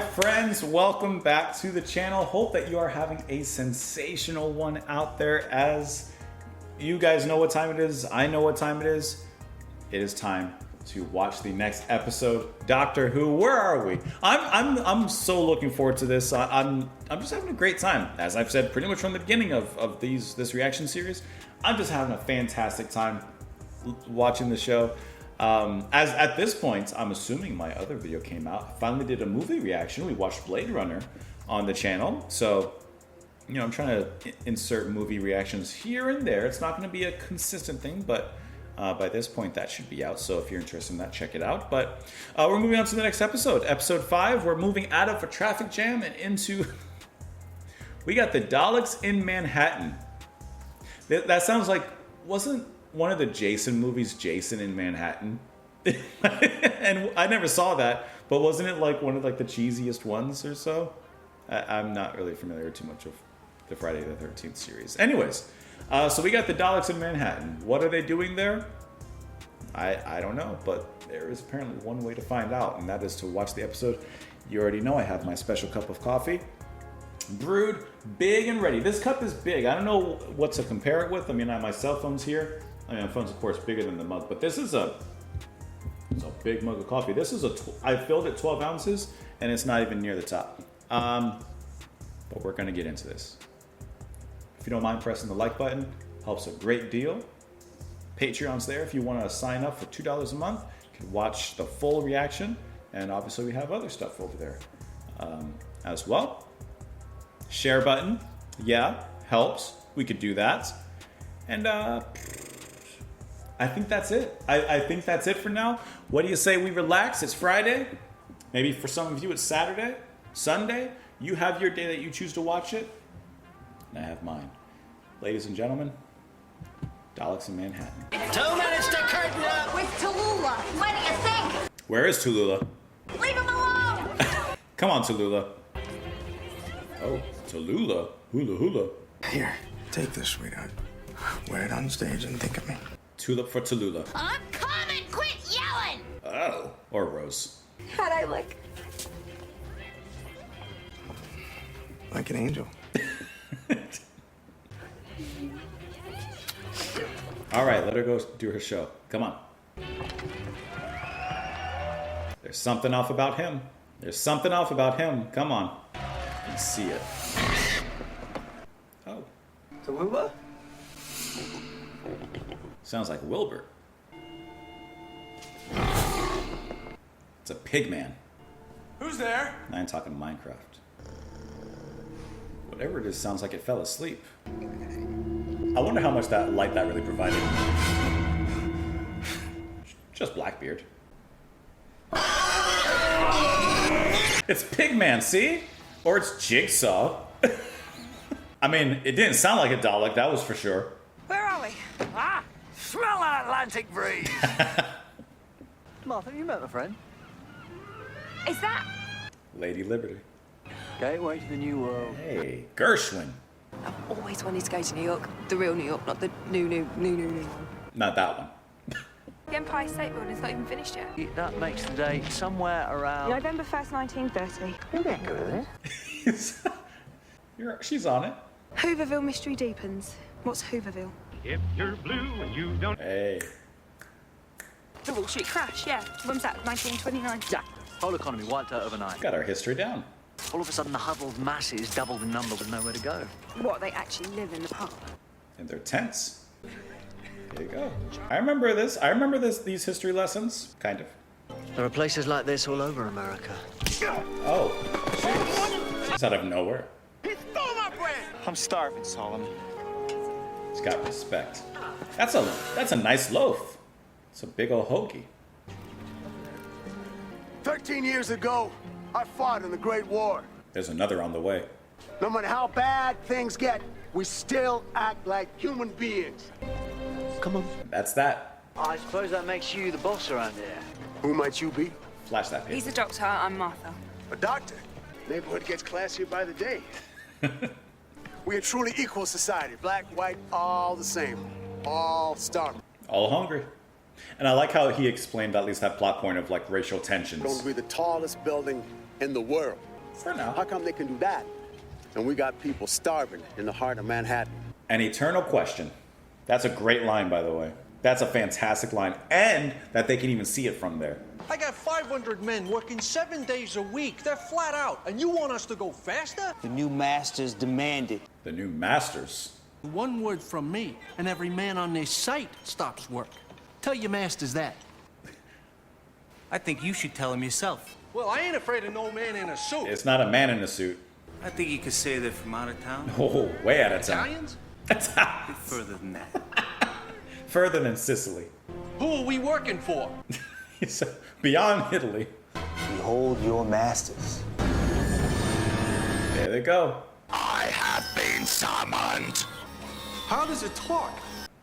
friends, welcome back to the channel. Hope that you are having a sensational one out there. As you guys know what time it is, I know what time it is. It is time to watch the next episode, Doctor Who. Where are we? I'm so looking forward to this. I'm just having a great time. As I've said pretty much from the beginning of this reaction series, I'm just having a fantastic time watching the show. As at this point, I'm assuming my other video came out. I finally did a movie reaction. We watched Blade Runner on the channel. So, you know, I'm trying to insert movie reactions here and there. It's not going to be a consistent thing, but by this point, that should be out. So if you're interested in that, check it out. But we're moving on to the next episode. Episode 5, we're moving out of a traffic jam and into... we got the Daleks in Manhattan. That sounds like... wasn't one of the Jason movies Jason in Manhattan? And I never saw that, but wasn't it like one of like the cheesiest ones or so? I'm not really familiar too much of the Friday the 13th series. Anyways, so we got the Daleks in Manhattan. What are they doing there? I don't know, but there is apparently one way to find out, and that is to watch the episode. You already know I have my special cup of coffee, brewed, big and ready. This cup is big. I don't know what to compare it with. I mean, I have my cell phone's here. I mean, my phone's of course bigger than the mug, but this is it's a big mug of coffee. This is I filled it 12 ounces, and it's not even near the top. But we're gonna get into this. If you don't mind pressing the like button, helps a great deal. Patreon's there if you want to sign up for $2 a month. You can watch the full reaction, and obviously we have other stuff over there as well. Share button, yeah, helps. We could do that. And I think that's it. I think that's it for now. What do you say we relax? It's Friday. Maybe for some of you it's Saturday, Sunday. You have your day that you choose to watch it. And I have mine. Ladies and gentlemen, Daleks in Manhattan. 2 minutes to curtain up. With Tula. What do you think? Where is Tula? Leave him alone! Come on, Tula. Oh, Tula. Hula hula. Here, take this, sweetheart. Wear it on stage and think of me. Tulip for Tallulah. I'm coming! Quit yelling! Oh. Or Rose. How'd I look? Like an angel. All right, let her go do her show. Come on. There's something off about him. There's something off about him. Come on. You can see it. Oh. Tallulah? Sounds like Wilbur. It's a pig man. Who's there? I ain't talking Minecraft. Whatever it is, sounds like it fell asleep. I wonder how much that light that really provided. Just Blackbeard. It's Pigman, see? Or it's Jigsaw. I mean, it didn't sound like a Dalek, that was for sure. Where are we? Ah, smell that Atlantic breeze. Martha, you met my friend. Is that... Lady Liberty. Gateway to the New World. Hey, Gershwin. I've always wanted to go to New York. The real New York, not the new one. Not that one. The Empire State Building's not even finished yet. That makes the date somewhere around... November 1st, 1930. You're getting good at this. She's on it. Hooverville mystery deepens. What's Hooverville? If you're blue and you don't... Hey. The Wall Street crash, yeah. When's that? 1929? Yeah, whole economy wiped out overnight. Got our history down. All of a sudden, the huddled masses doubled in number with nowhere to go. What, they actually live in the park? And they're tents. There you go. I remember this. I remember these history lessons. Kind of. There are places like this all over America. Oh, jeez. It's out of nowhere. He stole my bread. I'm starving, Solomon. He's got respect. That's a nice loaf. It's a big old hoagie. 13 years ago, I fought in the Great War. There's another on the way. No matter how bad things get, we still act like human beings. Come on. That's that. I suppose that makes you the boss around here. Who might you be? Flash that page. He's the doctor, I'm Martha. A doctor. Neighborhood gets classier by the day. We're a truly equal society. Black, white, all the same. All starving. All hungry. And I like how he explained at least that plot point of like racial tensions. Going to be the tallest building in the world. For now. How come they can do that? And we got people starving in the heart of Manhattan. An eternal question. That's a great line, by the way. That's a fantastic line. And that they can even see it from there. I got 500 men working 7 days a week. They're flat out. And you want us to go faster? The new masters demand it. The new masters. One word from me, and every man on this site stops work. Tell your masters that. I think you should tell him yourself. Well, I ain't afraid of no man in a suit. It's not a man in a suit. I think you could say they're from out of town. Oh, way out of town. Italians? A bit further than that. Further than Sicily. Who are we working for? Beyond Italy. Behold your masters. There they go. I have been summoned. How does it talk?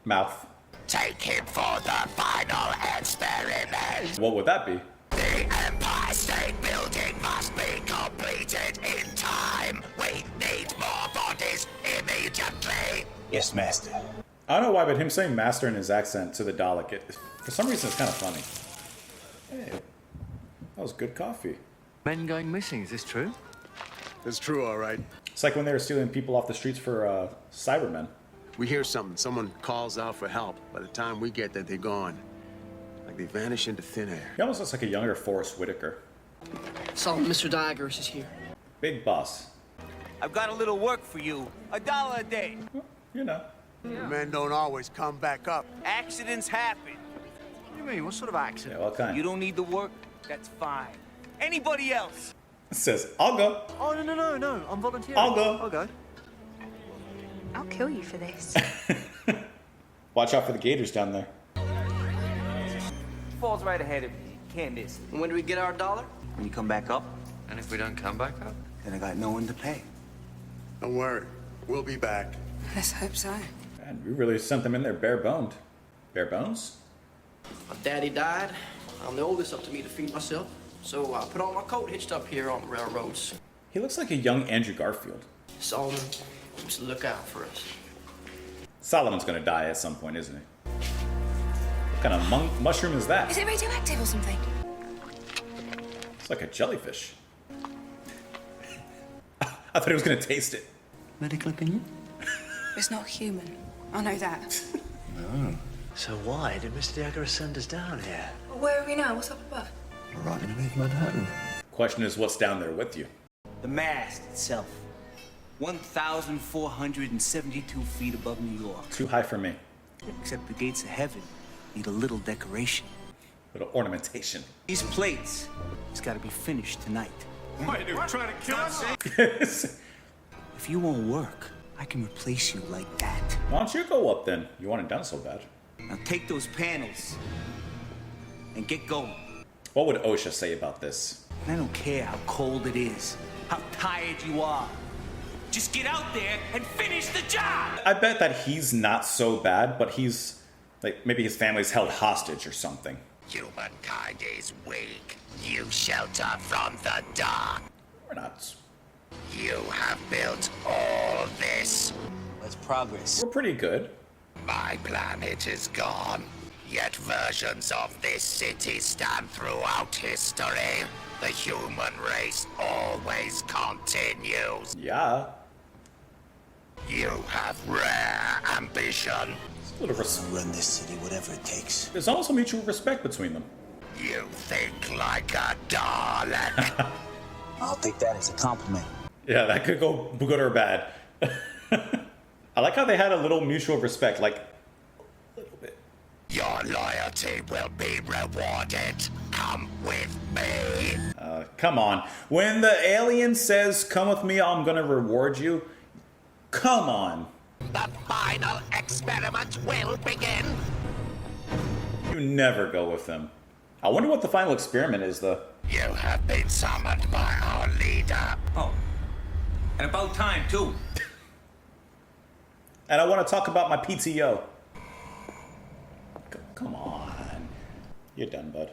Mouth. Take him for the final experiment. What would that be? The Empire State Building must be completed in time. We need more bodies immediately. Yes, master. I don't know why, but him saying master in his accent to the Dalek, for some reason it's kind of funny. Hey, that was good coffee. Men going missing, is this true? It's true, all right. It's like when they were stealing people off the streets for Cybermen. We hear something. Someone calls out for help. By the time we get there, they're gone. Like they vanish into thin air. He almost looks like a younger Forrest Whitaker. So, Mr. Diagers is here. Big boss. I've got a little work for you. $1 a day. You know. The men don't always come back up. Accidents happen. What do you mean? What sort of accident? Yeah, what kind? You don't need the work, that's fine. Anybody else? It says, I'll go. Oh, no. I'm volunteering. I'll go. I'll go. I'll kill you for this. Watch out for the gators down there. Falls right ahead of me. Can't miss. And when do we get our $1? When you come back up, And if we don't come back up? then I got no one to pay. Don't worry. We'll be back. Let's hope so. Man, we really sent them in there bare-boned. Bare bones? My daddy died. I'm the oldest up to me to feed myself. So I put on my coat, hitched up here on the railroads. He looks like a young Andrew Garfield. Solomon keeps a lookout for us. Solomon's gonna die at some point, isn't he? What kind of mushroom is that? Is it radioactive or something? It's like a jellyfish. I thought he was gonna taste it. Medical opinion? It's not human. I know that. So why did Mr. Diagara send us down here? Where are we now? What's up above? We're right in the middle of Manhattan. Question is, what's down there with you? The mast itself. 1,472 feet above New York. Too high for me. Except the gates of heaven need a little decoration. Little ornamentation. These plates, it's gotta be finished tonight. What, are you trying to kill us? If you won't work, I can replace you like that. Why don't you go up then? You want it done so bad. Now take those panels and get going. What would OSHA say about this? I don't care how cold it is, how tired you are. Just get out there and finish the job! I bet that he's not so bad, but he's, like, maybe his family's held hostage or something. Humankind is weak. You shelter from the dark. We're not. You have built all this. That's progress. We're pretty good. My planet is gone. Yet versions of this city stand throughout history. The human race always continues. Yeah. You have rare ambition. A little Run this city, whatever it takes. There's almost a mutual respect between them. You think like a Dalek. I'll take that as a compliment. Yeah, that could go good or bad. I like how they had a little mutual respect, like a little bit. Your loyalty will be rewarded. Come with me. Come on. When the alien says, come with me, I'm gonna reward you. Come on. The final experiment will begin. You never go with them. I wonder what the final experiment is, though. You have been summoned by our leader. Oh, and about time, too. And I want to talk about my PTO. Come on. You're done, bud.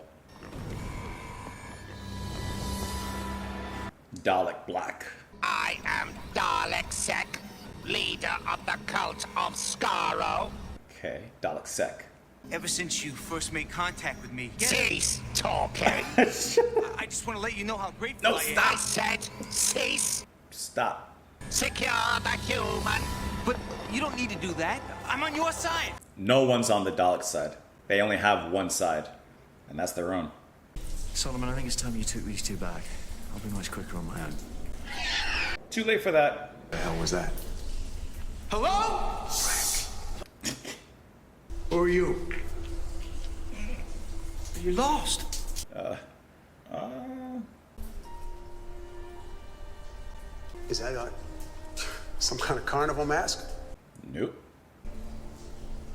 Dalek Black. I am Dalek Sec, leader of the cult of Skaro. Okay, Dalek Sec. Ever since you first made contact with me, Cease talking. I just want to let you know how grateful No, I am. I said, Stop. Secure the human. But you don't need to do that. I'm on your side. No one's on the Dalek side. They only have one side, and that's their own. Solomon, I think it's time you took these two back. I'll be much quicker on my own. Too late for that. The hell was that? Hello? Who are you? You lost. Is that some kind of carnival mask? Nope.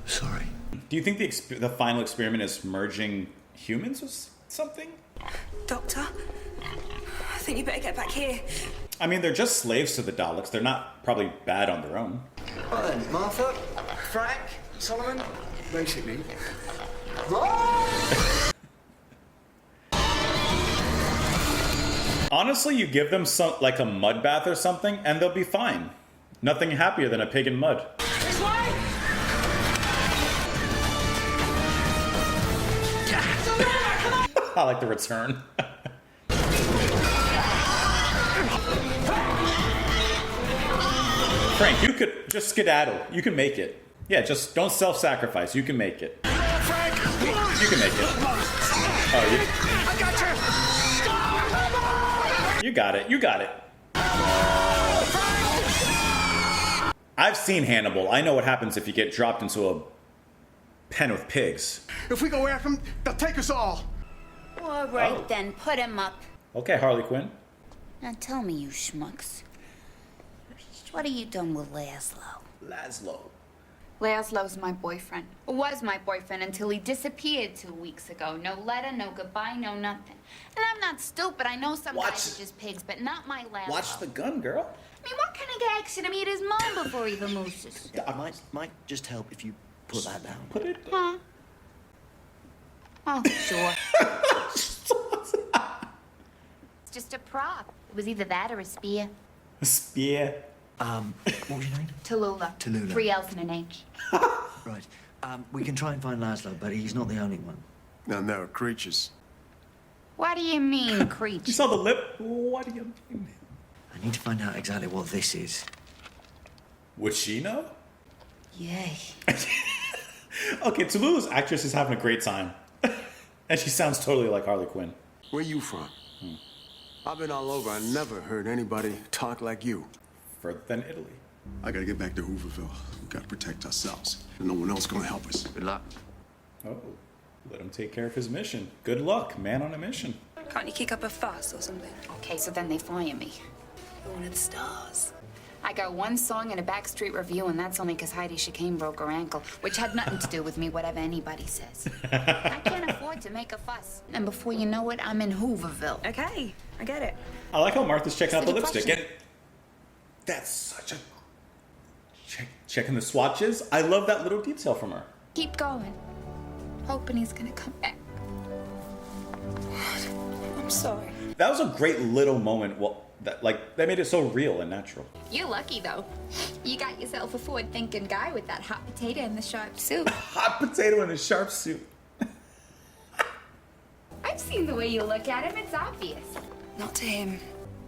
Sorry. Do you think the final experiment is merging humans with something? Doctor, I think you better get back here. I mean, they're just slaves to the Daleks. They're not probably bad on their own. Right then, Martha, Frank, Solomon. Basically. Honestly, you give them some like a mud bath or something, and they'll be fine. Nothing happier than a pig in mud. I like the return. Frank, you could just skedaddle. You can make it. Yeah, just don't self-sacrifice. You can make it. Frank! You can make it. Oh, I got you got it. You got it. I've seen Hannibal. I know what happens if you get dropped into a pen with pigs. If we go after him, they'll take us all. All right, then. Put him up. Okay, Harley Quinn. Now tell me, you schmucks. What are you done with Laszlo? Laszlo's my boyfriend. Was my boyfriend until he disappeared 2 weeks ago. No letter, no goodbye, no nothing. And I'm not stupid. I know some guys are just pigs, but not my Laszlo. Watch the gun, girl. I mean, what kind of guy should have meet his mom before he the mooses? I might just help if you put that down. Put it Huh? Oh, sure. It's just a prop. It was either that or a spear. A spear. What was your name? Tallulah. Tallulah. 3 L's and an H. Right. We can try and find Laszlo, but he's not the only one. Now, there are creatures. What do you mean, You creature? saw the lip? What do you mean? I need to find out exactly what this is. Would she know? Yay. Okay, Tallulah's actress is having a great time. And she sounds totally like Harley Quinn. Where you from? I've been all over. I never heard anybody talk like you. Further than Italy. I gotta get back to Hooverville. We gotta protect ourselves. No one else gonna help us. Good luck. Oh, let him take care of his mission. Good luck, man on a mission. Can't you kick up a fuss or something? Okay, so then they fire me. You're one of the stars. I got one song and a backstreet review, and that's only because Heidi Chicane broke her ankle, which had nothing to do with me, whatever anybody says. I can't afford to make a fuss. And before you know it, I'm in Hooverville. Okay, I get it. I like how Martha's checking out the What's the lipstick. And that's such a... Checking the swatches. I love that little detail from her. Keep going. Hoping he's gonna come back. I'm sorry. That was a great little moment. Well, that made it so real and natural. You're lucky, though. You got yourself a forward-thinking guy with that hot potato and the sharp suit. Hot potato in a sharp suit. I've seen the way you look at him. It's obvious. Not to him.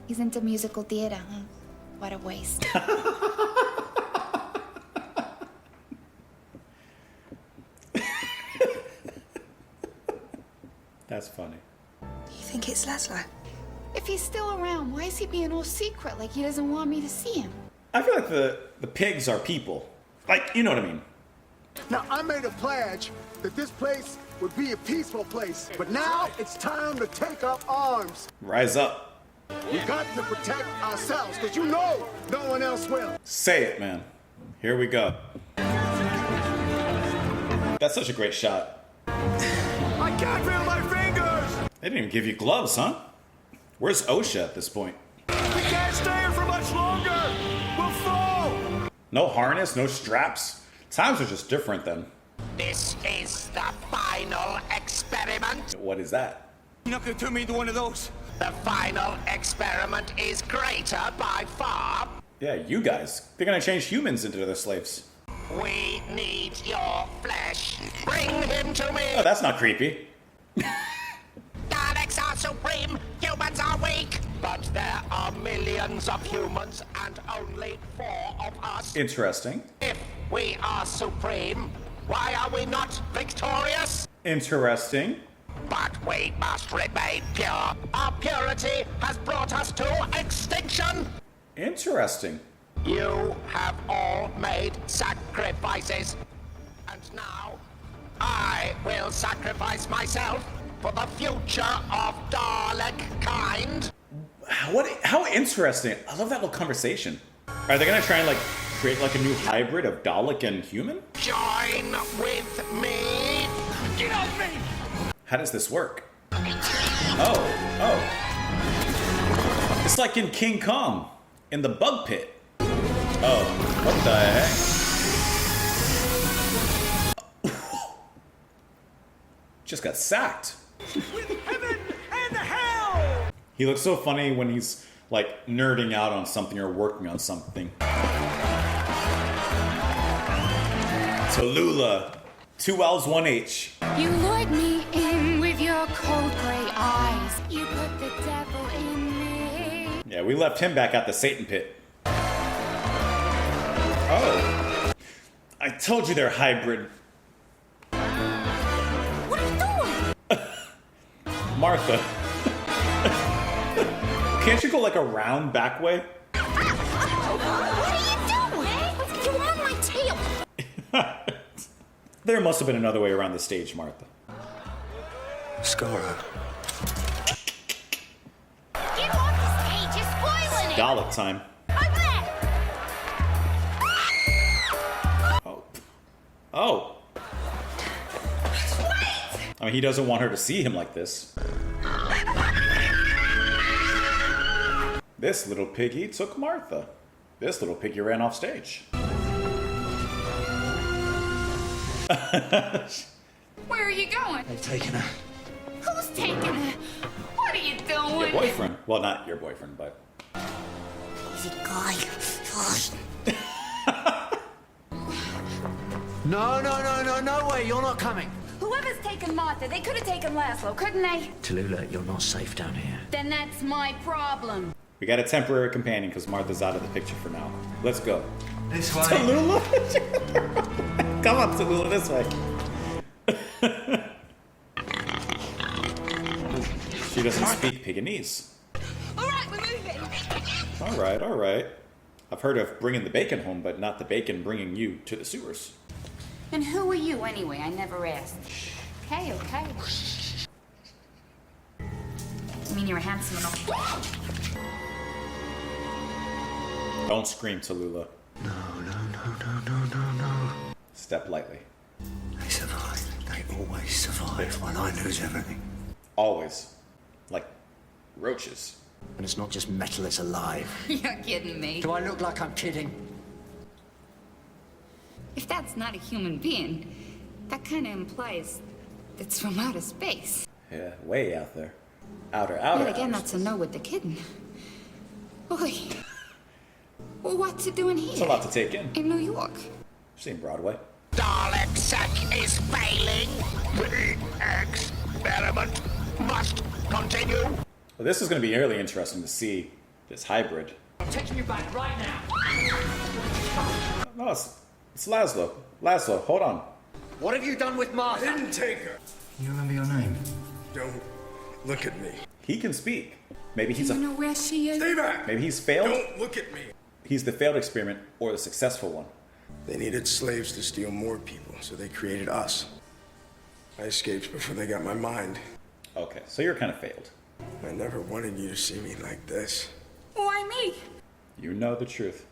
He's into musical theater, huh? What a waste. That's funny. You think it's Laszlo? If he's still around, why is he being all secret like he doesn't want me to see him? I feel like the pigs are people. Like, you know what I mean. Now, I made a pledge that this place would be a peaceful place. But now it's time to take up arms. Rise up. We got to protect ourselves, because you know no one else will. Say it, man. Here we go. That's such a great shot. I can't feel my fingers! They didn't even give you gloves, huh? Where's OSHA at this point? We can't stay here for much longer! We'll fall! No harness, no straps. Times are just different then. This is the final experiment. What is that? You're not gonna turn me into one of those. The final experiment is greater by far. Yeah, you guys. They're gonna change humans into their slaves. We need your flesh. Bring him to me. Oh, that's not creepy. Daleks are supreme. Humans are weak. But there are millions of humans and only 4 of us. Interesting. If we are supreme, why are we not victorious? Interesting. But we must remain pure. Our purity has brought us to extinction. Interesting. You have all made sacrifices. And now, I will sacrifice myself for the future of Dalek kind. How interesting. I love that little conversation. Are they gonna try and like create like a new hybrid of Dalek and human? Join with me. Get off me! How does this work? Oh. It's like in King Kong, in the bug pit. Oh, what the heck? Just got sacked. With heaven and hell! He looks so funny when he's like nerding out on something or working on something. Tula, 2 L's, 1 H. You lured me in with your cold gray eyes. You put the devil in me. Yeah, we left him back at the Satan pit. Oh. I told you they're hybrid. What are you doing? Martha. Can't you go like a round back way? What are you doing? You're on my tail. There must have been another way around the stage, Martha. Scara. Get off the stage, you're spoiling it. Dalek time. I'm back. Oh. I mean, he doesn't want her to see him like this. This little piggy took Martha. This little piggy ran off stage. Where are you going? They've taken her. Who's taking her? What are you doing? Your boyfriend. Well, not your boyfriend, but... Is it guy? No way, you're not coming. Whoever's taken Martha, they could have taken Laszlo, couldn't they? Tula, you're not safe down here. Then that's my problem. We got a temporary companion because Martha's out of the picture for now. Let's go. This way. Tallulah? Come on, Tallulah, this way. She doesn't speak Pekingese. All right, we're moving. All right. I've heard of bringing the bacon home, but not the bacon bringing you to the sewers. And who are you anyway? I never asked. Okay. I mean, you're handsome enough. Don't scream, Tallulah. No. Step lightly. They survive. They always survive when I lose everything. Always. Like roaches. And it's not just metal, it's alive. You're kidding me. Do I look like I'm kidding? If that's not a human being, that kind of implies it's from outer space. Yeah, way out there. Outer. Yet again, outer that's a no with the kidding. Boy. Well, what's it doing here? It's a lot to take in. In New York. Seen Broadway. Dalek sec is failing. The experiment must continue. Well, this is going to be really interesting to see this hybrid. I'm taking you back right now. No, it's Laszlo. Laszlo, hold on. What have you done with Martha? I didn't take her. You remember your name? Don't look at me. He can speak. Maybe he's Do you know where she is? Stay back. Maybe he's failed. Don't look at me. He's the failed experiment or the successful one. They needed slaves to steal more people, so they created us. I escaped before they got my mind. Okay, so you're kind of failed. I never wanted you to see me like this. Why me? You know the truth.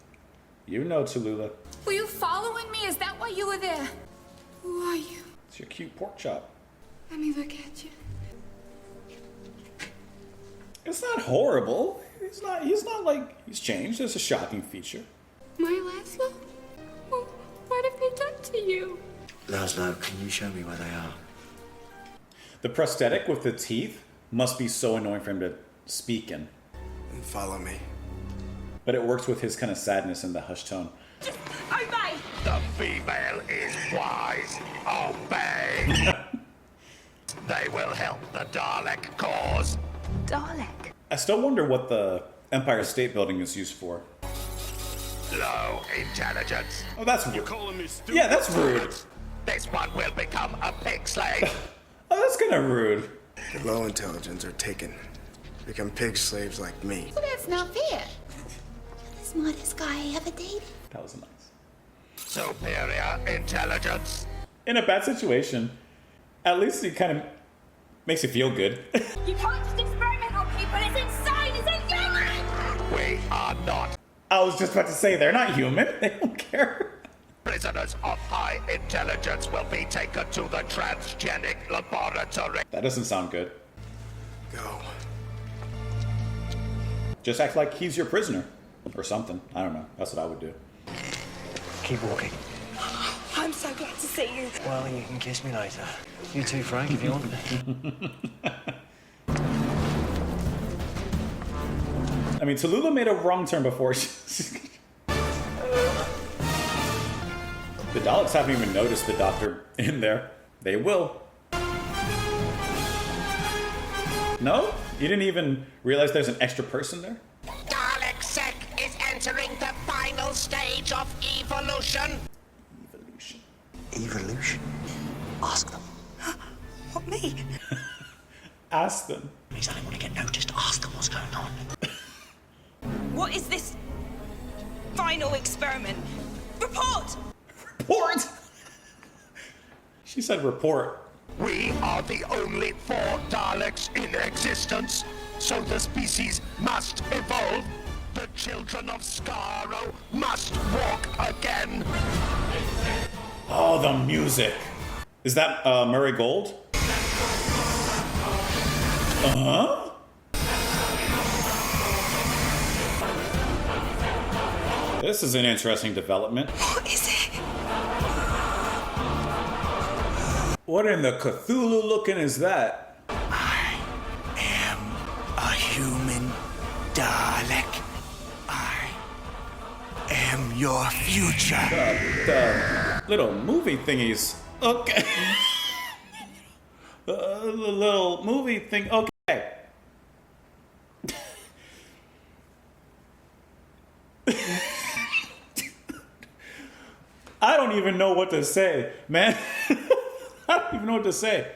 You know, Tallulah. Were you following me? Is that why you were there? Who are you? It's your cute pork chop. Let me look at you. It's not horrible. He's not like, he's changed. It's a shocking feature. My Laszlo? Well, what have they done to you? Laszlo, can you show me where they are? The prosthetic with the teeth must be so annoying for him to speak in. And follow me. But it works with his kind of sadness and the hushed tone. Bye-bye. The female is wise. Obey. They will help the Dalek cause. Dalek. I still wonder what the Empire State Building is used for. Low intelligence. Oh, that's rude. You calling me stupid? Yeah, that's rude. This one will become a pig slave. Oh, that's kind of rude. The low intelligence are taken. Become pig slaves like me. Well, that's not fair. You're the smartest guy I ever dated. That was nice. Superior intelligence. In a bad situation, at least it kind of makes you feel good. You can't just experiment on people. It's insane. It's inhuman. We are not I was just about to say, they're not human. They don't care. prisoners of high intelligence will be taken to the transgenic laboratory. That doesn't sound good. Go. Just act like he's your prisoner. Or something. I don't know. That's what I would do. Keep walking. I'm so glad to see you. Well, you can kiss me later. You too, Frank, if you want. I mean, Tallulah made a wrong turn before. The Daleks haven't even noticed the Doctor in there. They will. No? You didn't even realize there's an extra person there? Dalek Sec is entering the final stage of evolution. Evolution. Evolution? Ask them. What, me? Ask them. Please, I don't want to get noticed. Ask them what's going on. What is this final experiment? Report! Report! She said report. We are the only 4 Daleks in existence, so the species must evolve. The children of Skaro must walk again. Oh, the music. Is that Murray Gold? Uh-huh. This is an interesting development. What is it? What in the Cthulhu looking is that? I am a human Dalek. I am your future. The little movie thingies. Okay. The little movie thing. Okay. I don't even know what to say, man. I don't even know what to say.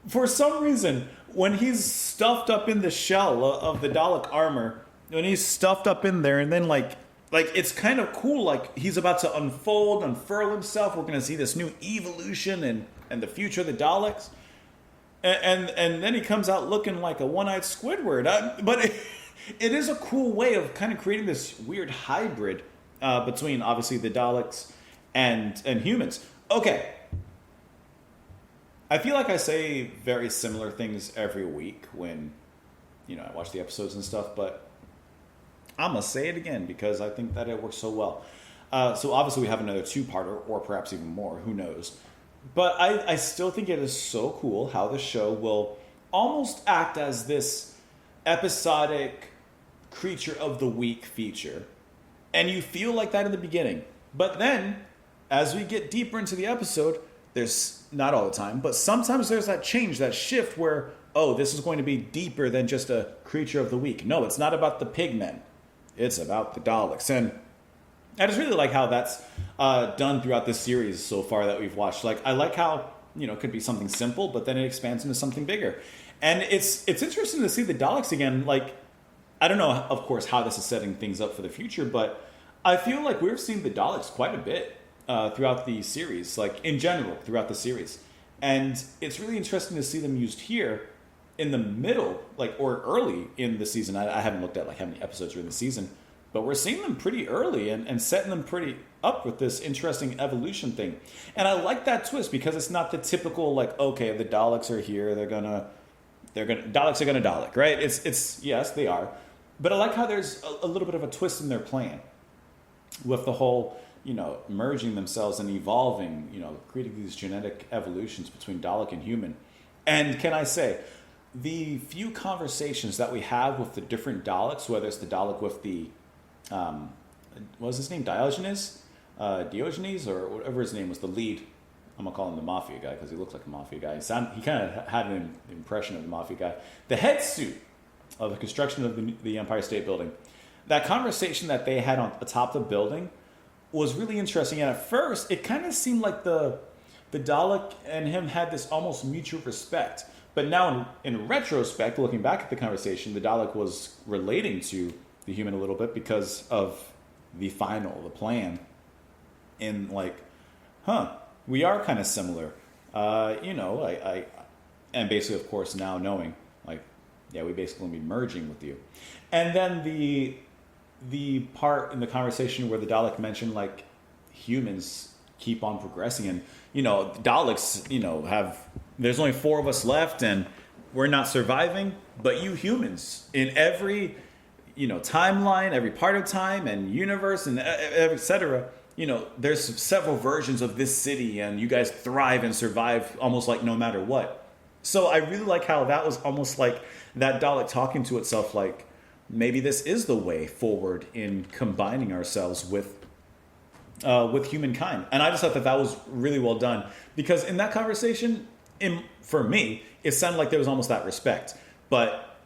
For some reason, when he's stuffed up in the shell of the Dalek armor, when he's stuffed up in there, and then like it's kind of cool. Like he's about to unfurl himself. We're gonna see this new evolution and the future of the Daleks, and then he comes out looking like a one-eyed Squidward. But it is a cool way of kind of creating this weird hybrid between obviously the Daleks and humans. Okay. I feel like I say very similar things every week when, I watch the episodes and stuff, but I'm going to say it again because I think that it works so well. So obviously we have another 2-parter, or perhaps even more, who knows. But I still think it is so cool how the show will almost act as this episodic creature of the week feature. And you feel like that in the beginning. But then, as we get deeper into the episode, there's, not all the time, but sometimes there's that change, that shift where, oh, this is going to be deeper than just a creature of the week. No, it's not about the pigmen. It's about the Daleks. And I just really like how that's done throughout this series so far that we've watched. Like, I like how, it could be something simple, but then it expands into something bigger. And it's interesting to see the Daleks again. Like, I don't know, of course, how this is setting things up for the future, but I feel like we've seen the Daleks quite a bit throughout the series, like in general, throughout the series. And it's really interesting to see them used here in the middle, like, or early in the season. I haven't looked at like how many episodes are in the season, but we're seeing them pretty early and setting them pretty up with this interesting evolution thing. And I like that twist because it's not the typical, like, okay, the Daleks are here, Daleks are gonna Dalek, right? It's yes, they are. But I like how there's a little bit of a twist in their plan with the whole, merging themselves and evolving, creating these genetic evolutions between Dalek and human. And can I say, the few conversations that we have with the different Daleks, whether it's the Dalek with the, what was his name, Diogenes, or whatever his name was, the lead I'm gonna call him the mafia guy because he looks like a mafia guy. He kind of had an impression of the mafia guy. The head suit of the construction of the Empire State Building. That conversation that they had on the top of the building was really interesting. And at first, it kind of seemed like the Dalek and him had this almost mutual respect. But now, in retrospect, looking back at the conversation, the Dalek was relating to the human a little bit because of the plan. In like, we are kind of similar. I and basically, of course, now knowing, like, yeah, we basically be merging with you. And then the part in the conversation where the Dalek mentioned, like, humans keep on progressing, and Daleks, there's only 4 of us left, and we're not surviving, but you humans in every timeline, every part of time and universe and etc. There's several versions of this city, and you guys thrive and survive almost like no matter what. So I really like how that was almost like that Dalek talking to itself, like, maybe this is the way forward in combining ourselves with humankind. And I just thought that was really well done, because in that conversation, for me, it sounded like there was almost that respect. But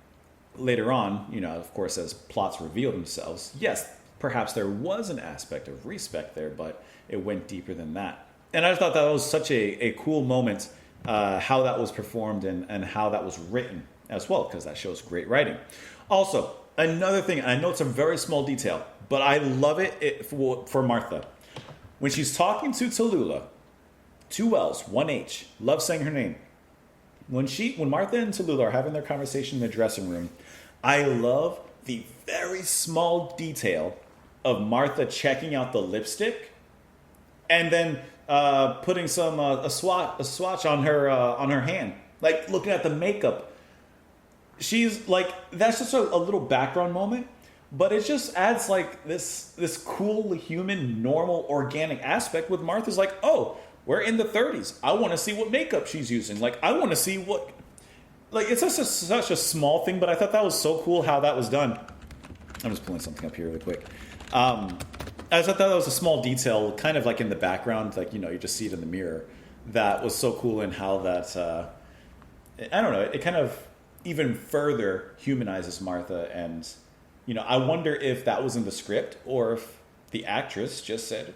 later on, of course, as plots reveal themselves, yes, perhaps there was an aspect of respect there, but it went deeper than that. And I just thought that was such a cool moment, how that was performed and how that was written as well, because that shows great writing. Also, another thing, I know it's a very small detail, but I love it for Martha. When she's talking to Tula, 2 L's, 1 H, love saying her name. When Martha and Tula are having their conversation in the dressing room, I love the very small detail of Martha checking out the lipstick and then putting some a swatch on her hand, like looking at the makeup. She's like, that's just a little background moment, but it just adds like this cool human, normal, organic aspect with Martha's like, oh, we're in the 30s. I want to see what makeup she's using. Like, I want to see what, like, it's such a small thing, but I thought that was so cool how that was done. I'm just pulling something up here really quick. I just thought that was a small detail, kind of like in the background, like, you just see it in the mirror. That was so cool in how that, I don't know, it kind of even further humanizes Martha. And, I wonder if that was in the script or if the actress just said,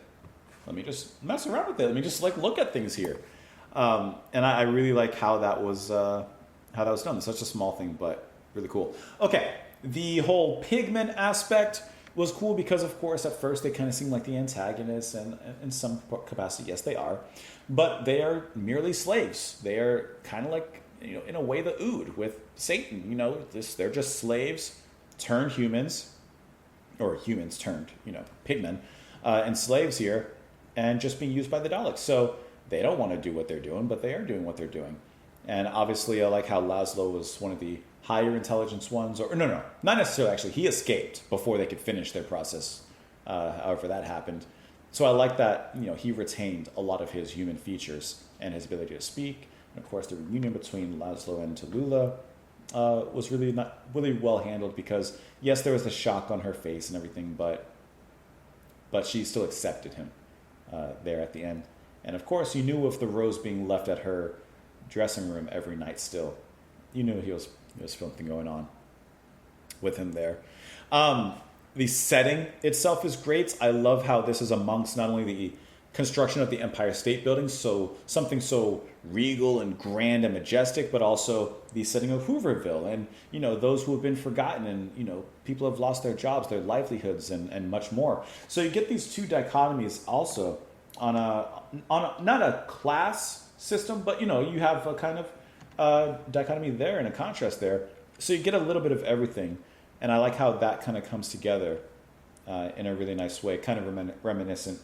let me just mess around with it. Let me just like look at things here. And I really like how that was done. It's such a small thing, but really cool. Okay, the whole pigment aspect was cool because, of course, at first they kind of seem like the antagonists, and in some capacity, yes, they are. But they are merely slaves. They are kind of like, in a way, the Ood with Satan. They're just slaves turned humans, or humans turned, pigmen, and slaves here, and just being used by the Daleks. So they don't want to do what they're doing, but they are doing what they're doing. And obviously, I like how Laszlo was one of the higher intelligence ones, or no, not necessarily. Actually, he escaped before they could finish their process. However, that happened. So I like that he retained a lot of his human features and his ability to speak. And of course, the reunion between Laszlo and Tula was really well handled, because yes, there was the shock on her face and everything, but she still accepted him there at the end. And of course, you knew of the rose being left at her dressing room every night. Still, you knew he was something going on with him there. The setting itself is great. I love how this is amongst not only the construction of the Empire State Building, so something so regal and grand and majestic, but also the setting of Hooverville, and those who have been forgotten, and people have lost their jobs, their livelihoods, and much more. So you get these two dichotomies also on a not a class system, but you have a kind of dichotomy there and a contrast there. So you get a little bit of everything, and I like how that kind of comes together in a really nice way, kind of reminiscent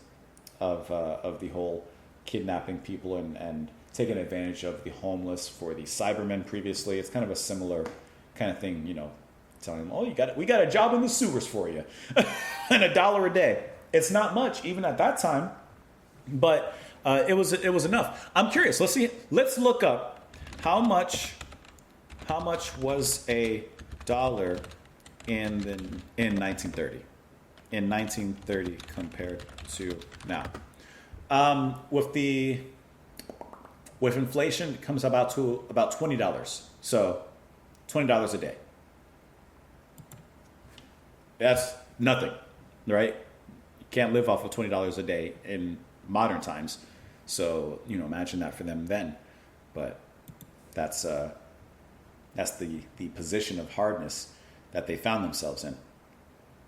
of the whole kidnapping people and taking advantage of the homeless for the Cybermen previously. It's kind of a similar kind of thing, telling them, oh, we got a job in the sewers for you, and $1 a day. It's not much even at that time, but it was enough. I'm curious. Let's look up how much was $1 in 1930. In 1930 compared to now. With the With inflation, it comes about to about $20. So $20 a day. That's nothing, right? You can't live off of $20 a day in modern times. So, imagine that for them then. But that's the position of hardness that they found themselves in.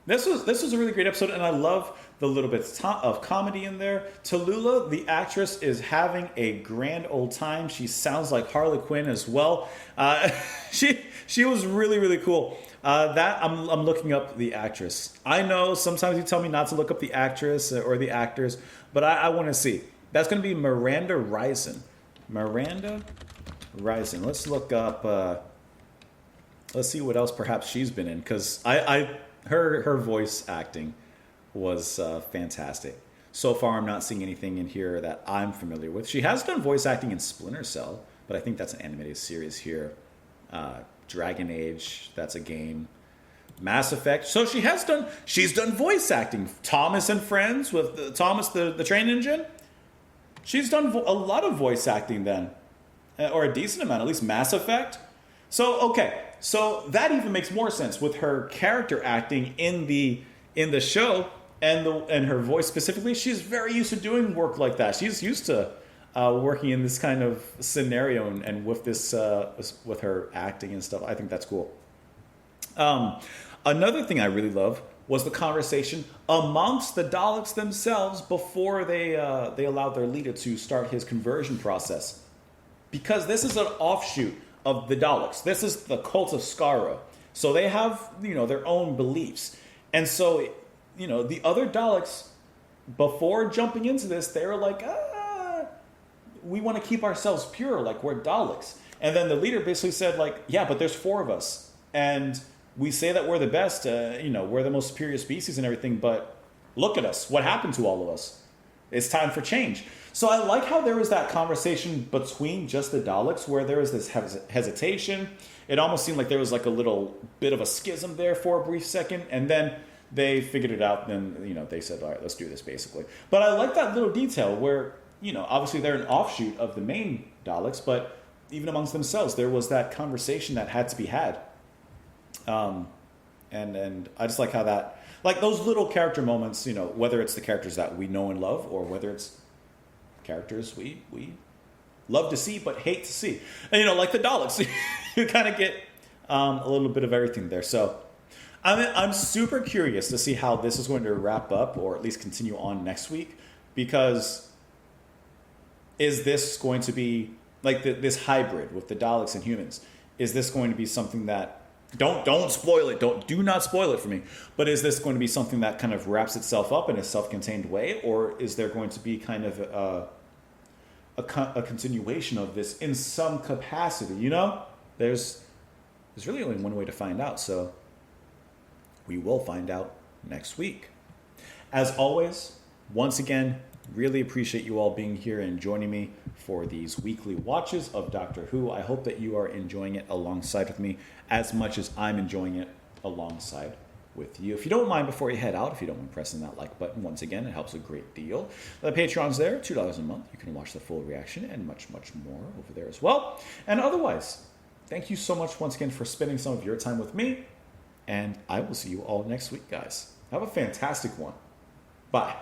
This was a really great episode, and I love the little bits of comedy in there. Tula, the actress, is having a grand old time. She sounds like Harley Quinn as well. She was really, really cool. I'm looking up the actress. I know sometimes you tell me not to look up the actress or the actors, but I want to see. That's going to be Miranda Rison. Miranda Rison. Let's look up. Let's see what else perhaps she's been in, because her voice acting was fantastic. So far, I'm not seeing anything in here that I'm familiar with. She has done voice acting in Splinter Cell, but I think that's an animated series here. Dragon Age, that's a game. Mass Effect. So she's done voice acting. Thomas and Friends with Thomas the train engine. She's done a lot of voice acting then, or a decent amount, at least Mass Effect. So okay, so that even makes more sense with her character acting in the show and her voice specifically. She's very used to doing work like that. She's used to working in this kind of scenario and with this with her acting and stuff. I think that's cool. Another thing I really love was the conversation amongst the Daleks themselves before they allowed their leader to start his conversion process, because this is an offshoot of the Daleks. This is the cult of Skaro. So they have, their own beliefs. And so, the other Daleks, before jumping into this, they were like, we want to keep ourselves pure, like we're Daleks. And then the leader basically said, like, yeah, but there's 4 of us. And we say that we're the best, we're the most superior species and everything, but look at us. What happened to all of us? It's time for change. So I like how there was that conversation between just the Daleks where there was this hesitation. It almost seemed like there was like a little bit of a schism there for a brief second, and then they figured it out. And they said, all right, let's do this basically. But I like that little detail where, obviously they're an offshoot of the main Daleks, but even amongst themselves, there was that conversation that had to be had. And I just like how that, like those little character moments, whether it's the characters that we know and love or whether it's characters we love to see but hate to see. And, like the Daleks, you kind of get a little bit of everything there. So I'm super curious to see how this is going to wrap up or at least continue on next week, because is this going to be like this hybrid with the Daleks and humans? Is this going to be something that don't spoil it. Do not spoil it for me. But is this going to be something that kind of wraps itself up in a self-contained way, or is there going to be kind of a continuation of this in some capacity? There's really only one way to find out. So we will find out next week. As always, once again, really appreciate you all being here and joining me for these weekly watches of Doctor Who. I hope that you are enjoying it alongside with me as much as I'm enjoying it alongside with you. If you don't mind, before you head out, if you don't mind pressing that like button, once again, it helps a great deal. The Patreon's there, $2 a month. You can watch the full reaction and much, much more over there as well. And otherwise, thank you so much once again for spending some of your time with me. And I will see you all next week, guys. Have a fantastic one. Bye.